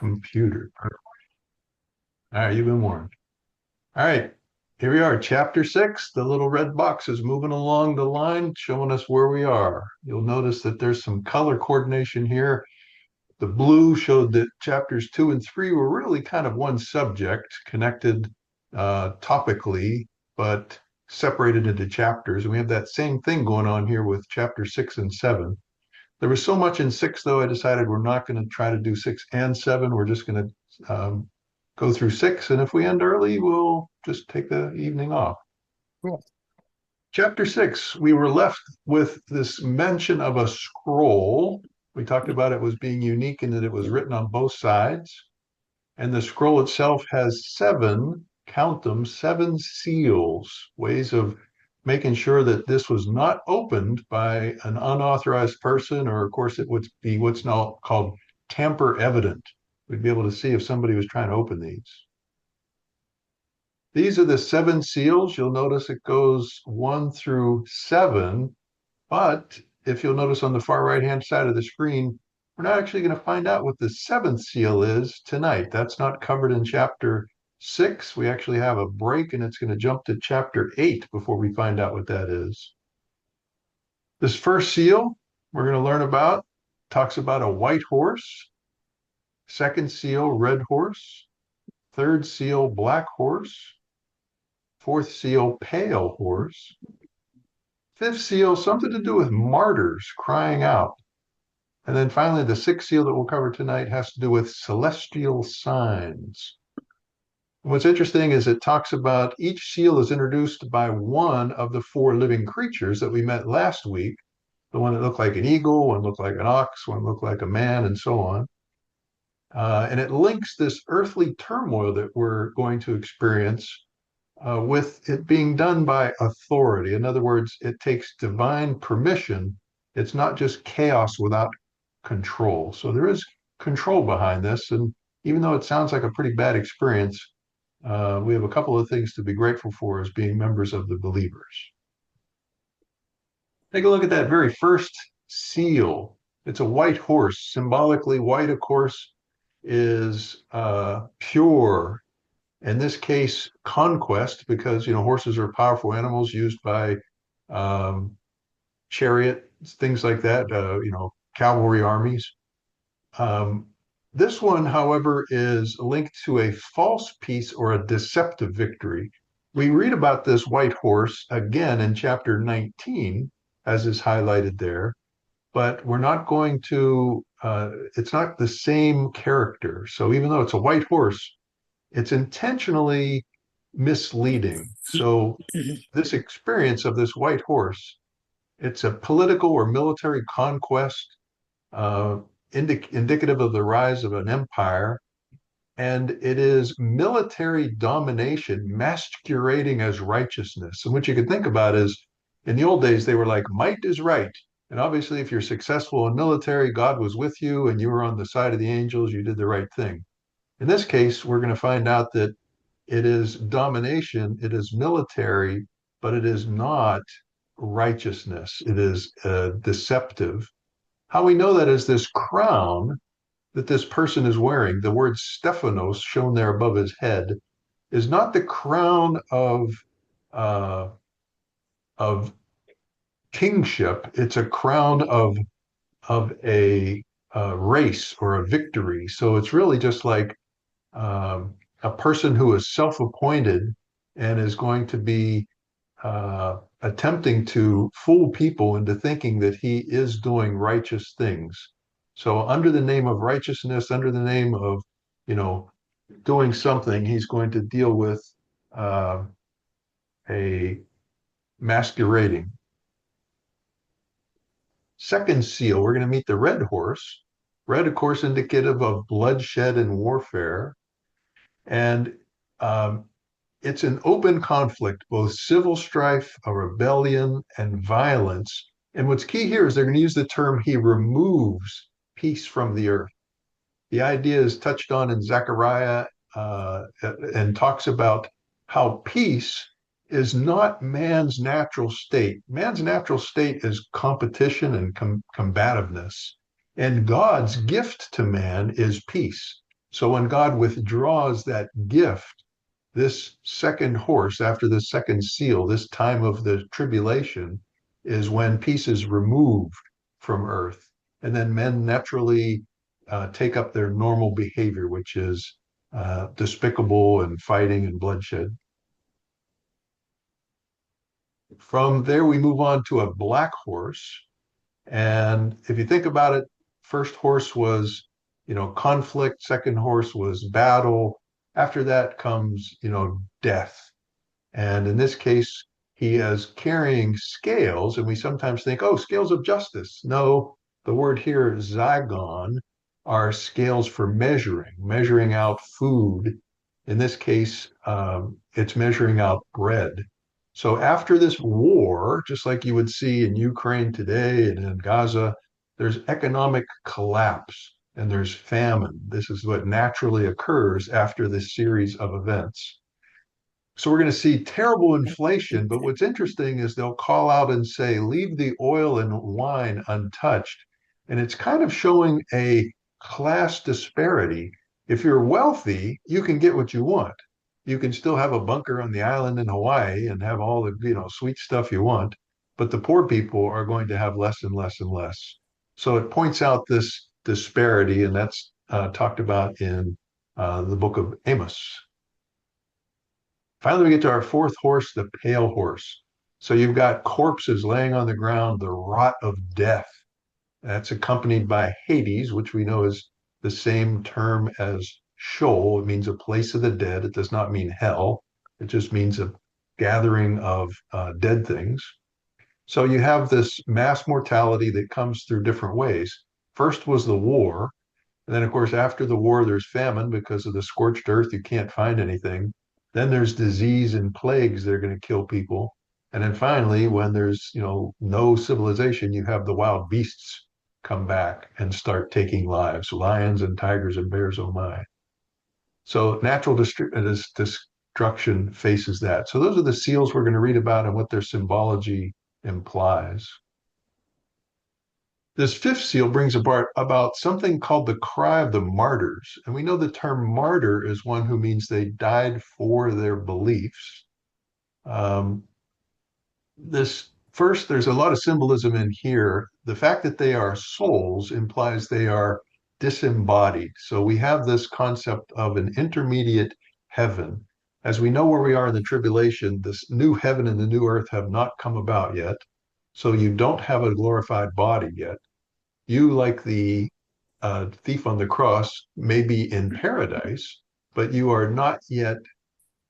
computer. All right, you've been warned. All right, here we are, chapter 6. The little red box is moving along the line, showing us where we are. You'll notice that there's some color coordination here. The blue showed that chapters 2 and 3 were really kind of one subject, connected topically, but separated into chapters. And we have that same thing going on here with chapter 6 and 7. There was so much in 6, though, I decided we're not going to try to do 6 and 7. We're just going to go through 6. And if we end early, we'll just take the evening off. Cool. Chapter 6, we were left with this mention of a scroll. We talked about it was being unique in that it was written on both sides. And the scroll itself has 7, count them, 7 seals, ways of making sure that this was not opened by an unauthorized person, or of course it would be what's now called tamper evident. We'd be able to see if somebody was trying to open these. These are the 7 seals. You'll notice it goes 1 through 7, but if you'll notice on the far right-hand side of the screen, we're not actually going to find out what the 7th seal is tonight. That's not covered in chapter 6. We actually have a break, and it's going to jump to chapter 8 before we find out what that is. This first seal we're going to learn about talks about a white horse. Second seal, red horse. Third seal, black horse. Fourth seal, pale horse. Fifth seal, something to do with martyrs crying out. And then finally, the 6th seal that we'll cover tonight has to do with celestial signs. What's interesting is it talks about each seal is introduced by one of the 4 living creatures that we met last week. The one that looked like an eagle, one looked like an ox, one looked like a man, and so on. And it links this earthly turmoil that we're going to experience with it being done by authority. In other words, it takes divine permission. It's not just chaos without control. So there is control behind this. And even though it sounds like a pretty bad experience, we have a couple of things to be grateful for as being members of the believers. Take a look at that very first seal. It's a white horse. Symbolically, white, of course, is pure. In this case, conquest, because horses are powerful animals used by chariot, things like that. Cavalry armies. This one, however, is linked to a false peace or a deceptive victory. We read about this white horse again in chapter 19, as is highlighted there, but we're not going to, it's not the same character. So even though it's a white horse, it's intentionally misleading. So this experience of this white horse, it's a political or military conquest, indicative of the rise of an empire. And it is military domination masquerading as righteousness. And what you can think about is in the old days, they were like, might is right. And obviously, if you're successful in military, God was with you and you were on the side of the angels, you did the right thing. In this case, we're going to find out that it is domination, it is military, but it is not righteousness. It is deceptive. How we know that is this crown that this person is wearing, the word Stephanos shown there above his head, is not the crown uh, of kingship. It's a crown of a race or a victory. So it's really just like a person who is self-appointed and is going to be attempting to fool people into thinking that he is doing righteous things. So under the name of righteousness, under the name of, doing something, he's going to deal with a masquerading. Second seal, we're going to meet the red horse. Red, of course, indicative of bloodshed and warfare. And it's an open conflict, both civil strife, a rebellion, and violence. And what's key here is they're going to use the term, he removes peace from the earth. The idea is touched on in Zechariah and talks about how peace is not man's natural state. Man's natural state is competition and combativeness. And God's gift to man is peace. So when God withdraws that gift, this second horse, after the second seal, this time of the tribulation, is when peace is removed from earth. And then men naturally take up their normal behavior, which is despicable and fighting and bloodshed. From there, we move on to a black horse. And if you think about it, first horse was, conflict. Second horse was battle. After that comes, death. And in this case, he is carrying scales, and we sometimes think, oh, scales of justice. No, the word here, zygon, are scales for measuring out food. In this case, it's measuring out bread. So after this war, just like you would see in Ukraine today and in Gaza, there's economic collapse and there's famine. This is what naturally occurs after this series of events. So we're going to see terrible inflation, but what's interesting is they'll call out and say, leave the oil and wine untouched. And it's kind of showing a class disparity. If you're wealthy, you can get what you want. You can still have a bunker on the island in Hawaii and have all the, sweet stuff you want, but the poor people are going to have less and less and less. So it points out this disparity, and that's talked about in the book of Amos. Finally, we get to our fourth horse, the pale horse. So you've got corpses laying on the ground, the rot of death. That's accompanied by Hades, which we know is the same term as Sheol. It means a place of the dead. It does not mean hell. It just means a gathering of dead things. So you have this mass mortality that comes through different ways. First was the war. And then, of course, after the war, there's famine because of the scorched earth. You can't find anything. Then there's disease and plagues that are going to kill people. And then finally, when there's, no civilization, you have the wild beasts come back and start taking lives, lions and tigers and bears, oh my. So natural destruction faces that. So those are the seals we're going to read about and what their symbology implies. This fifth seal brings about something called the cry of the martyrs. And we know the term martyr is one who means they died for their beliefs. There's a lot of symbolism in here. The fact that they are souls implies they are disembodied. So we have this concept of an intermediate heaven. As we know where we are in the tribulation, this new heaven and the new earth have not come about yet. So you don't have a glorified body yet. You, like the thief on the cross, may be in paradise, but you are not yet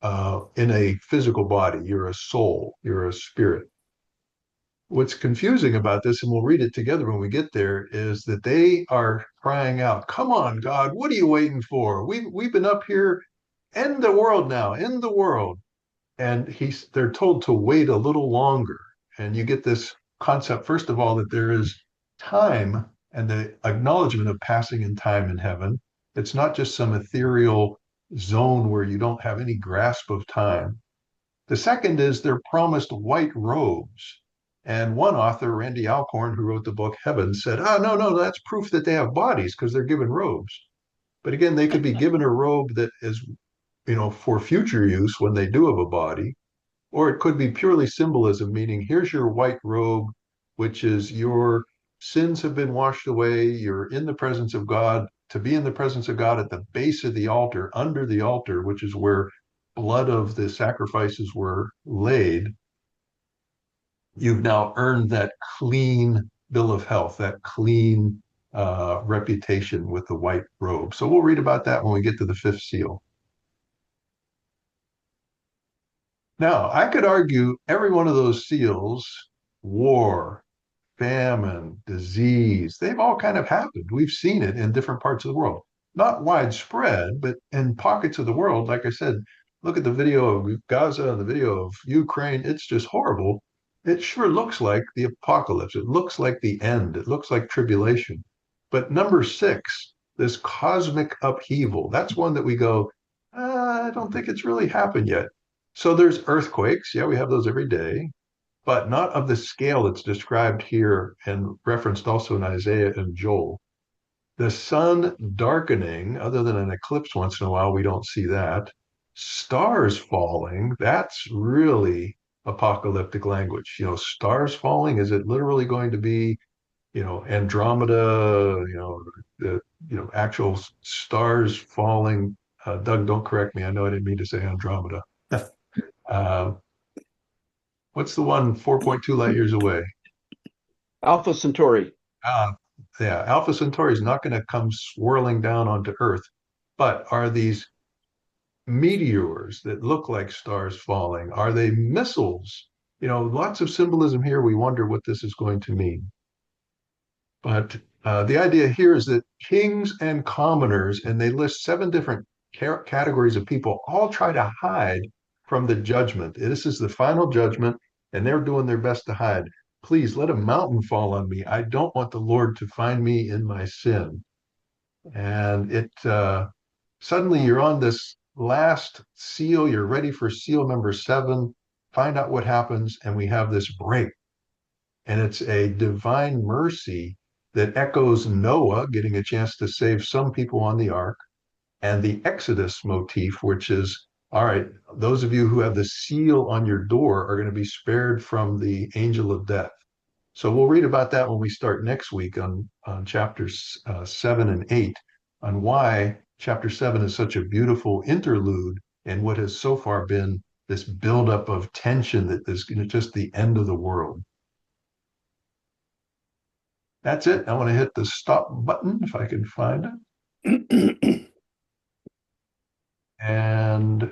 in a physical body. You're a soul, you're a spirit. What's confusing about this, and we'll read it together when we get there, is that they are crying out, come on, God, what are you waiting for? We've been up here, end the world now, end the world. And they're told to wait a little longer. And you get this concept, first of all, that there is time and the acknowledgement of passing in time in heaven. It's not just some ethereal zone where you don't have any grasp of time. The second is they're promised white robes. And one author, Randy Alcorn, who wrote the book Heaven, said, no, that's proof that they have bodies because they're given robes. But again, they could be given a robe that is, for future use when they do have a body, or it could be purely symbolism, meaning here's your white robe, which is your sins have been washed away. You're in the presence of God. To be in the presence of God at the base of the altar, under the altar, which is where blood of the sacrifices were laid, you've now earned that clean bill of health, that clean reputation with the white robe. So we'll read about that when we get to the fifth seal. Now, I could argue every one of those seals, war, famine, disease, they've all kind of happened. We've seen it in different parts of the world. Not widespread, but in pockets of the world. Like I said, look at the video of Gaza and the video of Ukraine. It's just horrible. It sure looks like the apocalypse. It looks like the end. It looks like tribulation. But number 6, this cosmic upheaval, that's one that we go, I don't think it's really happened yet. So there's earthquakes. Yeah, we have those every day, but not of the scale that's described here and referenced also in Isaiah and Joel. The sun darkening, other than an eclipse once in a while, we don't see that. Stars falling, that's really apocalyptic language. Stars falling, is it literally going to be, Andromeda, the, actual stars falling? Doug, don't correct me. I know I didn't mean to say Andromeda. Uh, what's the one 4.2 light years away? Alpha Centauri. Uh, yeah, Alpha Centauri is not going to come swirling down onto Earth, but are these meteors that look like stars falling? Are they missiles? Lots of symbolism here. We wonder what this is going to mean. But the idea here is that kings and commoners, and they list 7 different categories of people, all try to hide from the judgment. This is the final judgment, and they're doing their best to hide. Please let a mountain fall on me. I don't want the Lord to find me in my sin. And it suddenly you're on this last seal. You're ready for seal number 7. Find out what happens, and we have this break. And it's a divine mercy that echoes Noah getting a chance to save some people on the ark, and the Exodus motif, which is, all right, those of you who have the seal on your door are going to be spared from the angel of death. So we'll read about that when we start next week on chapters 7 and 8, on why chapter 7 is such a beautiful interlude and what has so far been this buildup of tension that is just the end of the world. That's it. I want to hit the stop button if I can find it. And